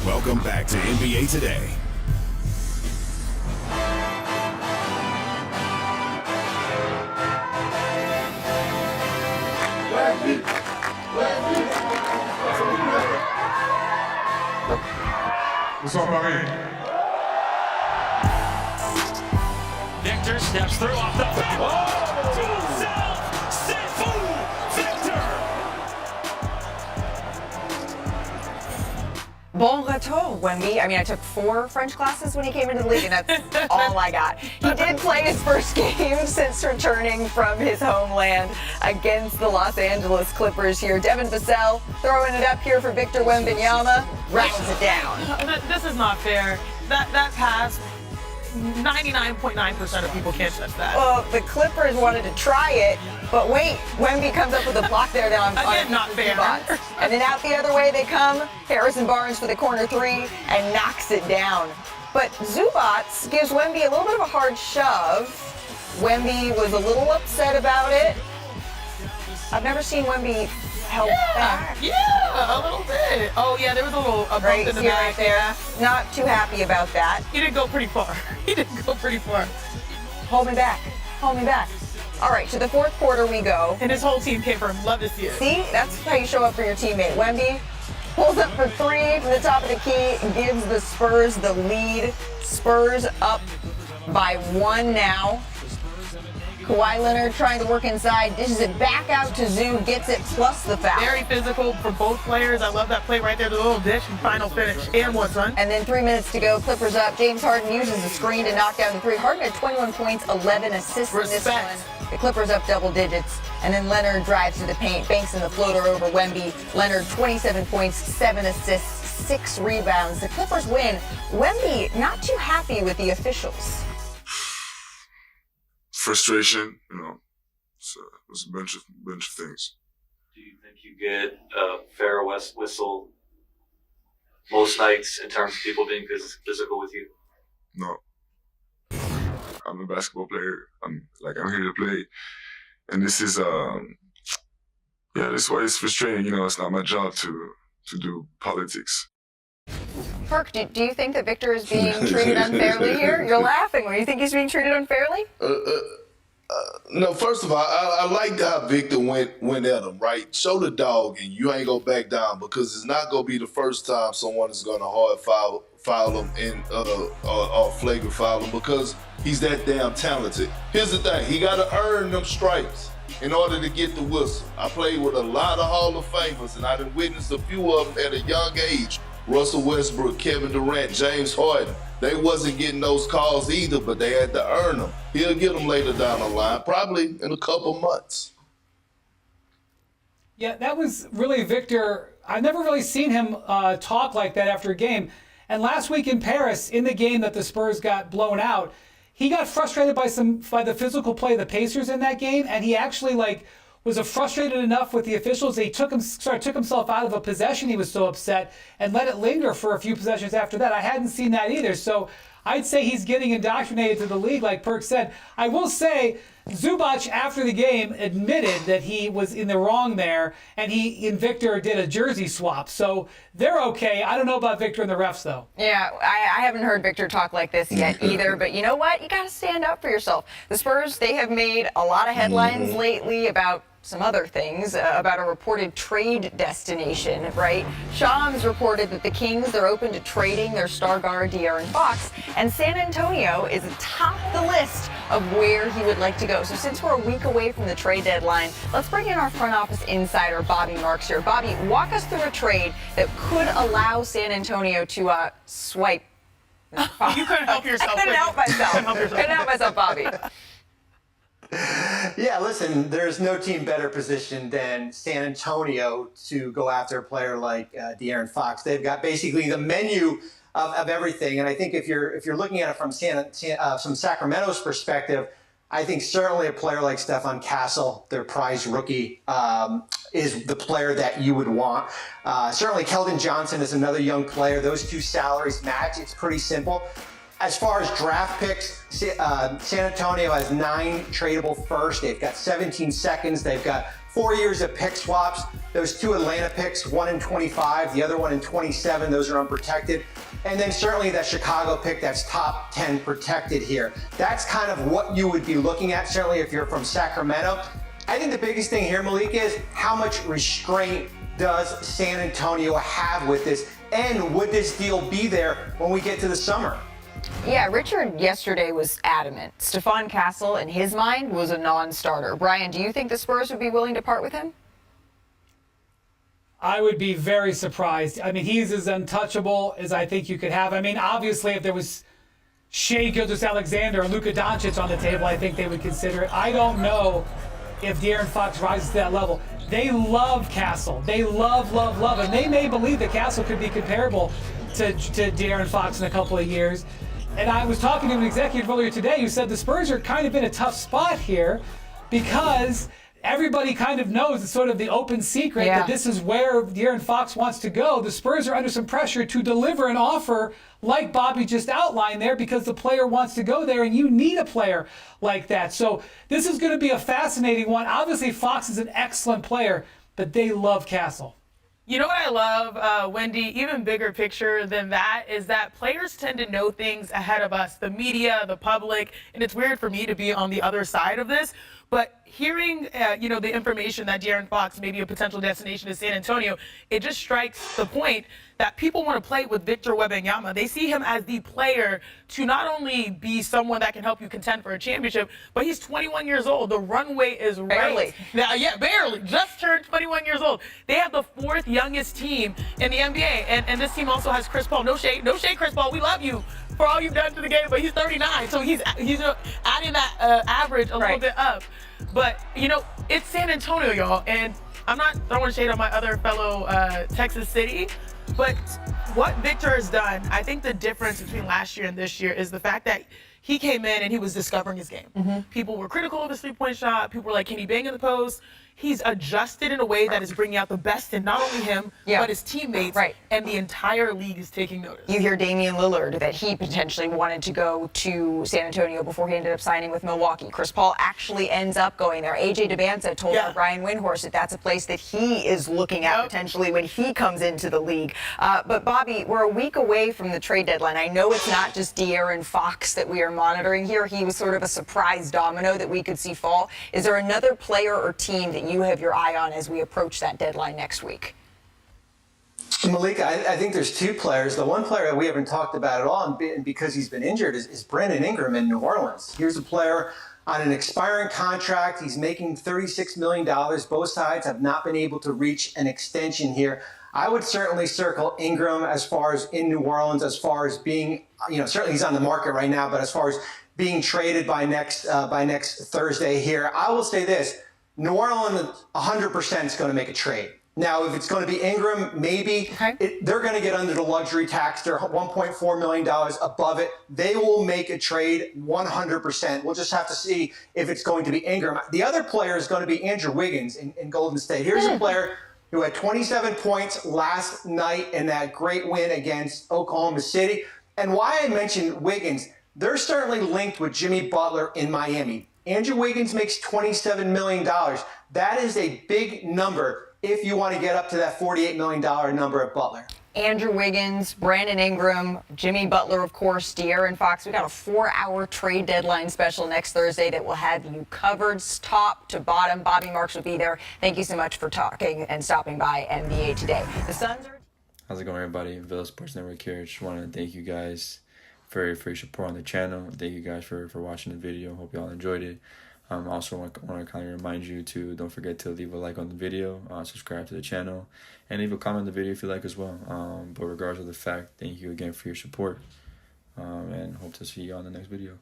Welcome back to NBA Today. Bonsoir Paris. Victor steps through off the back. Oh! To himself. Sifu Victor. Bon retour, Wemby. I mean, I took 4 French classes when he came into the league, and that's all I got. He did play his first game since returning from his homeland against the Los Angeles Clippers here. Devin Vassell throwing it up here for Victor Wembanyama. Rattles it down. This is not fair. That pass, 99.9% of people can't touch that. Well, the Clippers wanted to try it, but wait, Wemby comes up with a block there down Again, not fair. Zubac. And then out the other way they come, Harrison Barnes for the corner 3 and knocks it down. But Zubac gives Wemby a little bit of a hard shove. Wemby was a little upset about it. I've never seen Wemby held back. Yeah, a little bit. Oh yeah, there was a bump Right, in the see back right there. Not too happy about that. He didn't go pretty far. He didn't go pretty far. Hold me back. Hold me back. All right, to the fourth quarter we go. And his whole team came for him. Love to see it. See, that's how you show up for your teammate. Wemby pulls up for 3 from the top of the key, gives the Spurs the lead. Spurs up by 1 now. Kawhi Leonard trying to work inside, dishes it back out to Zoo, gets it plus the foul. Very physical for both players. I love that play right there, the little dish and final finish. And one, son. And then 3 minutes to go, Clippers up. James Harden uses the screen to knock down the 3. Harden had 21 points, 11 assists in this Respect. one. The Clippers up double digits. And then Leonard drives to the paint, banks in the floater over Wemby. Leonard 27 points, 7 assists, 6 rebounds. The Clippers win. Wemby not too happy with the officials. Frustration, so it was a bunch of things. Do you think you get a fair whistle most nights in terms of people being physical with you? No. I'm a basketball player. I'm here to play. And this is that's why it's frustrating, it's not my job to do politics. Perk, do you think that Victor is being treated unfairly here? You're laughing. Do you think he's being treated unfairly? No, first of all, I like how Victor went at him, right? Show the dog, and you ain't gonna back down, because it's not gonna be the first time someone is gonna hard foul him or flagrant foul him, because he's that damn talented. Here's the thing: he gotta earn them stripes in order to get the whistle. I played with a lot of Hall of Famers, and I done witnessed a few of them at a young age. Russell Westbrook, Kevin Durant, James Harden. They wasn't getting those calls either, but they had to earn them. He'll get them later down the line, probably in a couple months. Yeah, that was really Victor. I've never really seen him talk like that after a game. And last week in Paris, in the game that the Spurs got blown out, he got frustrated by the physical play of the Pacers in that game, and he actually was frustrated enough with the officials that he took himself out of a possession. He was so upset and let it linger for a few possessions after that. I hadn't seen that either. So I'd say he's getting indoctrinated to the league, like Perk said. I will say Zubac, after the game, admitted that he was in the wrong there, and he and Victor did a jersey swap. So they're okay. I don't know about Victor and the refs, though. Yeah, I haven't heard Victor talk like this yet either, but you know what? You got to stand up for yourself. The Spurs, they have made a lot of headlines lately about some other things, about a reported trade destination, right? Shams reported that the Kings, they're open to trading their star guard De'Aaron Fox, and San Antonio is atop the list of where he would like to go. So since we're a week away from the trade deadline, let's bring in our front office insider, Bobby Marks here. Bobby, walk us through a trade that could allow San Antonio to swipe. You couldn't help yourself. I couldn't help myself. Couldn't help myself, Bobby. Yeah, listen, there's no team better positioned than San Antonio to go after a player like De'Aaron Fox. They've got basically the menu of everything, and I think if you're looking at it from Sacramento's perspective, I think certainly a player like Stephon Castle, their prize rookie, is the player that you would want. Certainly Keldon Johnson is another young player. Those two salaries match. It's pretty simple. As far as draft picks, San Antonio has 9 tradable firsts. They've got 17 seconds. They've got 4 years of pick swaps. Those 2 Atlanta picks, one in 25, the other one in 27, those are unprotected. And then certainly that Chicago pick, that's top 10 protected here. That's kind of what you would be looking at, certainly if you're from Sacramento. I think the biggest thing here, Malik, is how much restraint does San Antonio have with this? And would this deal be there when we get to the summer? Yeah, Richard yesterday was adamant. Stephon Castle, in his mind, was a non-starter. Brian, do you think the Spurs would be willing to part with him? I would be very surprised. I mean, he's as untouchable as I think you could have. I mean, obviously, if there was Shai Gilgeous-Alexander or Luka Doncic on the table, I think they would consider it. I don't know if De'Aaron Fox rises to that level. They love Castle. They love, and they may believe that Castle could be comparable to De'Aaron Fox in a couple of years. And I was talking to an executive earlier today who said the Spurs are kind of in a tough spot here because everybody kind of knows, it's sort of the open secret that this is where De'Aaron Fox wants to go. The Spurs are under some pressure to deliver an offer like Bobby just outlined there because the player wants to go there and you need a player like that. So this is going to be a fascinating one. Obviously, Fox is an excellent player, but they love Castle. You know what I love, Wendy, even bigger picture than that, is that players tend to know things ahead of us, the media, the public, and it's weird for me to be on the other side of this, but hearing, the information that De'Aaron Fox may be a potential destination to San Antonio, it just strikes the point that people want to play with Victor Wembanyama. They see him as the player to not only be someone that can help you contend for a championship, but he's 21 years old. The runway is right. Barely. Just turned 21 years old. They have the 4th youngest team in the NBA, and this team also has Chris Paul. No shade, Chris Paul. We love you for all you've done to the game, but he's 39, so he's adding that average a little bit up. But, it's San Antonio, y'all, and I'm not throwing shade on my other fellow Texas City, but what Victor has done, I think the difference between last year and this year is the fact that he came in and he was discovering his game. People were critical of his three-point shot. People were like, can he bang in the post? He's adjusted in a way that is bringing out the best in not only him, but his teammates, and the entire league is taking notice. You hear Damian Lillard that he potentially wanted to go to San Antonio before he ended up signing with Milwaukee. Chris Paul actually ends up going there. AJ Debanza told Brian Windhorst that that's a place that he is looking at potentially when he comes into the league. But Bobby, we're a week away from the trade deadline. I know it's not just De'Aaron Fox that we are monitoring here. He was sort of a surprise domino that we could see fall. Is there another player or team that you have your eye on as we approach that deadline next week? Malika, I think there's 2 players. The one player that we haven't talked about at all, and because he's been injured, is Brandon Ingram in New Orleans. Here's a player on an expiring contract. He's making $36 million. Both sides have not been able to reach an extension here. I would certainly circle Ingram as far as in New Orleans, as far as being, certainly he's on the market right now, but as far as being traded by next Thursday here, I will say this. New Orleans 100% is going to make a trade. Now, if it's going to be Ingram, maybe they're going to get under the luxury tax. They're $1.4 million above it. They will make a trade 100%. We'll just have to see if it's going to be Ingram. The other player is going to be Andrew Wiggins in Golden State. Here's a player who had 27 points last night in that great win against Oklahoma City. And why I mentioned Wiggins, they're certainly linked with Jimmy Butler in Miami. Andrew Wiggins makes $27 million. That is a big number if you want to get up to that $48 million number at Butler. Andrew Wiggins, Brandon Ingram, Jimmy Butler, of course, De'Aaron Fox. We got a 4-hour trade deadline special next Thursday that will have you covered top to bottom. Bobby Marks will be there. Thank you so much for talking and stopping by NBA Today. The Suns are... How's it going, everybody? Villa Sports Network here. Just want to thank you guys for your support on the channel. Thank you guys for watching the video. Hope y'all enjoyed it. Also want to kind of remind you to don't forget to leave a like on the video, subscribe to the channel, and leave a comment on the video if you like as well. But regardless of the fact, thank you again for your support, and hope to see you on the next video.